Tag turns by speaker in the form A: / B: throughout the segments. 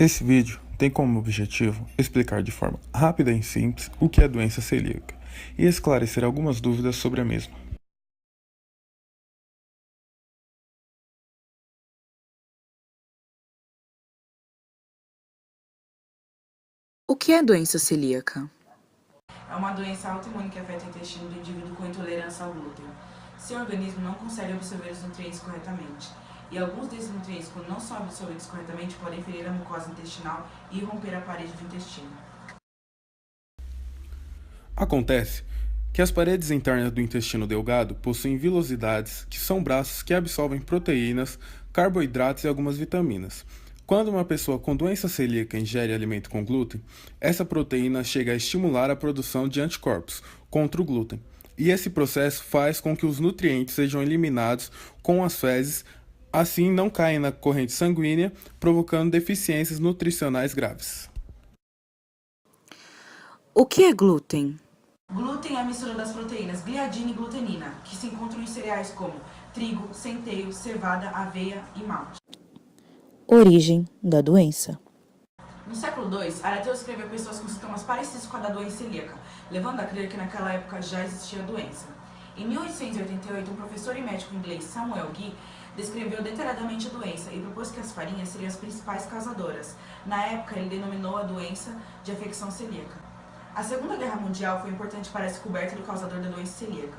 A: Esse vídeo tem como objetivo explicar de forma rápida e simples o que é a doença celíaca e esclarecer algumas dúvidas sobre a mesma.
B: O que é doença celíaca?
C: É uma doença autoimune que afeta o intestino do indivíduo com intolerância ao glúten. Seu organismo não consegue absorver os nutrientes corretamente. E alguns desses nutrientes, quando não são absorvidos corretamente, podem ferir a mucosa intestinal e romper a parede do intestino.
A: Acontece que as paredes internas do intestino delgado possuem vilosidades, que são braços que absorvem proteínas, carboidratos e algumas vitaminas. Quando uma pessoa com doença celíaca ingere alimento com glúten, essa proteína chega a estimular a produção de anticorpos contra o glúten. E esse processo faz com que os nutrientes sejam eliminados com as fezes, assim não caem na corrente sanguínea, provocando deficiências nutricionais graves.
B: O que é glúten?
C: Glúten é a mistura das proteínas gliadina e glutenina, que se encontram em cereais como trigo, centeio, cevada, aveia e malte.
B: Origem da doença.
C: No século II, Areteu escreveu pessoas com sintomas parecidos com a da doença celíaca, levando a crer que naquela época já existia a doença. Em 1888, um professor e médico inglês, Samuel Gee, descreveu detalhadamente a doença e propôs que as farinhas seriam as principais causadoras. Na época, ele denominou a doença de afecção celíaca. A Segunda Guerra Mundial foi importante para a descoberta do causador da doença celíaca.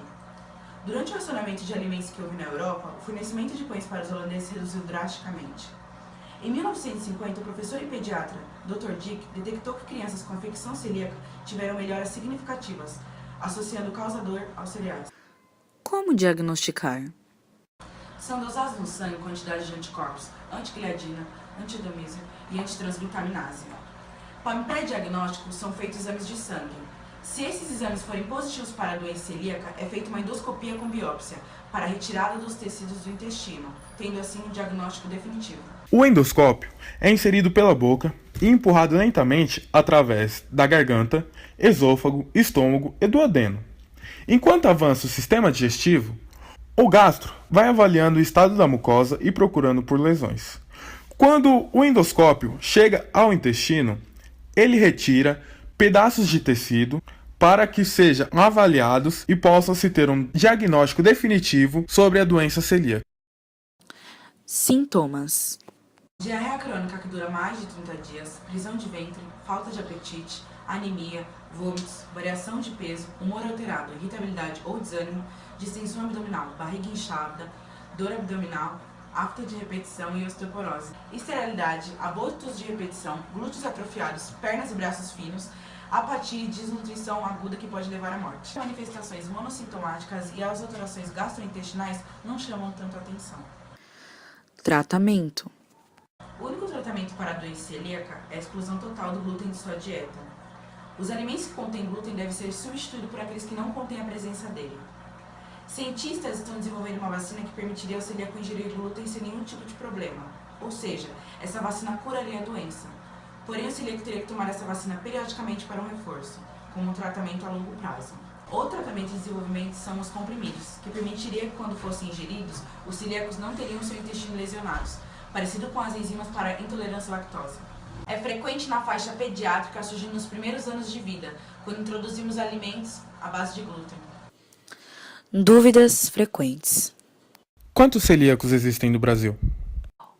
C: Durante o racionamento de alimentos que houve na Europa, o fornecimento de pães para os holandeses reduziu drasticamente. Em 1950, o professor e pediatra Dr. Dick detectou que crianças com afecção celíaca tiveram melhoras significativas, associando o causador aos cereais.
B: Como diagnosticar?
C: São dosados no sangue quantidades de anticorpos, antigliadina, antidomísio e antitransglutaminase. Para o pré-diagnóstico, são feitos exames de sangue. Se esses exames forem positivos para a doença celíaca, é feita uma endoscopia com biópsia para a retirada dos tecidos do intestino, tendo assim um diagnóstico definitivo.
A: O endoscópio é inserido pela boca e empurrado lentamente através da garganta, esôfago, estômago e duodeno. Enquanto avança o sistema digestivo, o gastro vai avaliando o estado da mucosa e procurando por lesões. Quando o endoscópio chega ao intestino, ele retira pedaços de tecido para que sejam avaliados e possa-se ter um diagnóstico definitivo sobre a doença celíaca.
B: Sintomas.
C: Diarreia crônica que dura mais de 30 dias, prisão de ventre, falta de apetite, anemia, vômitos, variação de peso, humor alterado, irritabilidade ou desânimo, distensão abdominal, barriga inchada, dor abdominal, afta de repetição e osteoporose, esterilidade, abortos de repetição, glúteos atrofiados, pernas e braços finos, apatia e desnutrição aguda que pode levar à morte. As manifestações monossintomáticas e as alterações gastrointestinais não chamam tanto atenção.
B: Tratamento.
C: O único tratamento para a doença celíaca é a exclusão total do glúten de sua dieta. Os alimentos que contêm glúten devem ser substituídos por aqueles que não contêm a presença dele. Cientistas estão desenvolvendo uma vacina que permitiria ao celíaco ingerir glúten sem nenhum tipo de problema. Ou seja, essa vacina curaria a doença. Porém, o celíaco teria que tomar essa vacina periodicamente para um reforço, como um tratamento a longo prazo. Outro tratamento em desenvolvimento são os comprimidos, que permitiria que, quando fossem ingeridos, os celíacos não teriam seu intestino lesionados, parecido com as enzimas para intolerância à lactose. É frequente na faixa pediátrica, surgindo nos primeiros anos de vida, quando introduzimos alimentos à base de glúten.
B: Dúvidas frequentes.
A: Quantos celíacos existem no Brasil?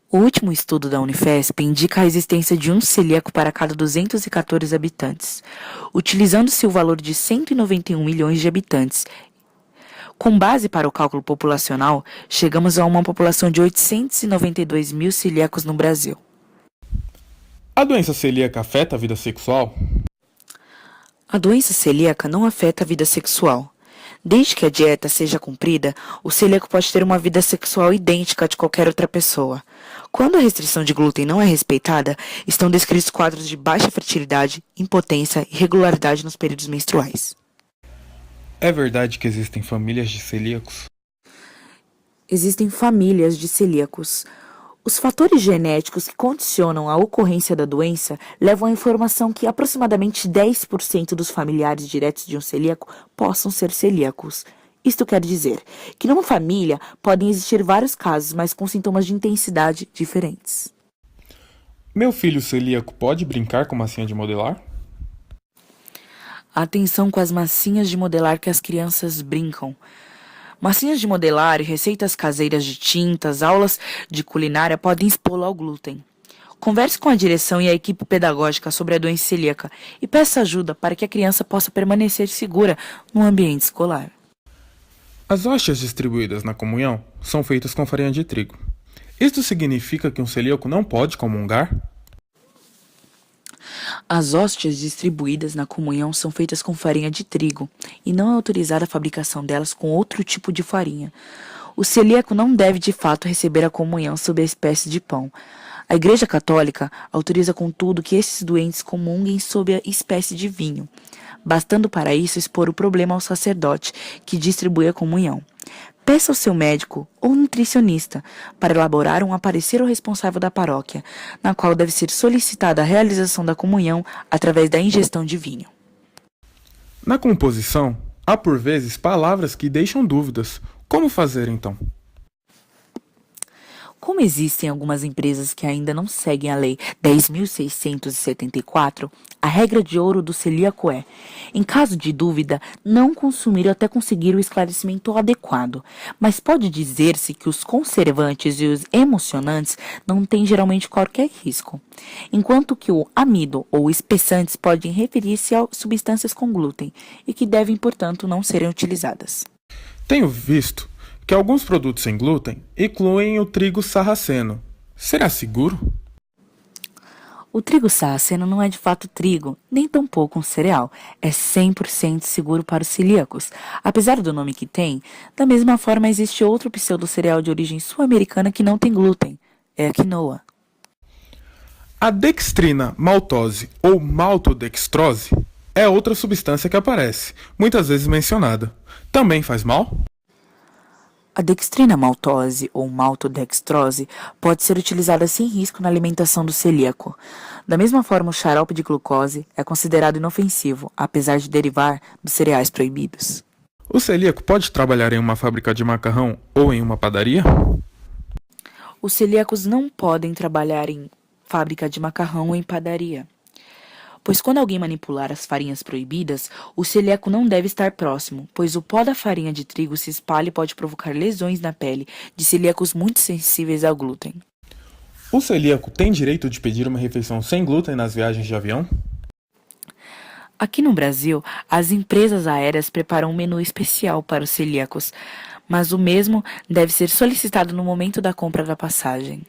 B: O último estudo da Unifesp indica a existência de um celíaco para cada 214 habitantes, utilizando-se o valor de 191 milhões de habitantes. Com base para o cálculo populacional, chegamos a uma população de 892 mil celíacos no Brasil.
A: A doença celíaca afeta a vida sexual?
B: A doença celíaca não afeta a vida sexual. Desde que a dieta seja cumprida, o celíaco pode ter uma vida sexual idêntica à de qualquer outra pessoa. Quando a restrição de glúten não é respeitada, estão descritos quadros de baixa fertilidade, impotência e irregularidade nos períodos menstruais.
A: É verdade que existem famílias de celíacos?
B: Existem famílias de celíacos. Os fatores genéticos que condicionam a ocorrência da doença levam à informação que aproximadamente 10% dos familiares diretos de um celíaco possam ser celíacos. Isto quer dizer que numa família podem existir vários casos, mas com sintomas de intensidade diferentes.
A: Meu filho celíaco pode brincar com massinha de modelar?
B: Atenção com as massinhas de modelar que as crianças brincam. Massinhas de modelar e receitas caseiras de tintas, aulas de culinária podem expô-lo ao glúten. Converse com a direção e a equipe pedagógica sobre a doença celíaca e peça ajuda para que a criança possa permanecer segura no ambiente escolar.
A: As hóstias distribuídas na comunhão são feitas com farinha de trigo. Isto significa que um celíaco não pode comungar?
B: As hóstias distribuídas na comunhão são feitas com farinha de trigo e não é autorizada a fabricação delas com outro tipo de farinha. O celíaco não deve de fato receber a comunhão sob a espécie de pão. A Igreja Católica autoriza, contudo, que esses doentes comunguem sob a espécie de vinho, bastando para isso expor o problema ao sacerdote que distribui a comunhão. Peça ao seu médico ou nutricionista para elaborar um parecer ao responsável da paróquia, na qual deve ser solicitada a realização da comunhão através da ingestão de vinho.
A: Na composição, há por vezes palavras que deixam dúvidas. Como fazer então?
B: Como existem algumas empresas que ainda não seguem a Lei 10.674, a regra de ouro do celíaco é, em caso de dúvida, não consumir até conseguir o esclarecimento adequado. Mas pode dizer-se que os conservantes e os emocionantes não têm geralmente qualquer risco, enquanto que o amido ou espessantes podem referir-se a substâncias com glúten e que devem, portanto, não serem utilizadas.
A: Tenho visto que alguns produtos sem glúten incluem o trigo sarraceno. Será seguro?
B: O trigo sarraceno não é de fato trigo, nem tampouco um cereal. É 100% seguro para os celíacos. Apesar do nome que tem, da mesma forma existe outro pseudo-cereal de origem sul-americana que não tem glúten. É a quinoa.
A: A dextrina maltose ou maltodextrose é outra substância que aparece, muitas vezes mencionada. Também faz mal?
B: A dextrina maltose ou maltodextrose pode ser utilizada sem risco na alimentação do celíaco. Da mesma forma, o xarope de glucose é considerado inofensivo, apesar de derivar dos cereais proibidos.
A: O celíaco pode trabalhar em uma fábrica de macarrão ou em uma padaria?
B: Os celíacos não podem trabalhar em fábrica de macarrão ou em padaria, pois quando alguém manipular as farinhas proibidas, o celíaco não deve estar próximo, pois o pó da farinha de trigo se espalha e pode provocar lesões na pele de celíacos muito sensíveis ao glúten.
A: O celíaco tem direito de pedir uma refeição sem glúten nas viagens de avião?
B: Aqui no Brasil, as empresas aéreas preparam um menu especial para os celíacos, mas o mesmo deve ser solicitado no momento da compra da passagem.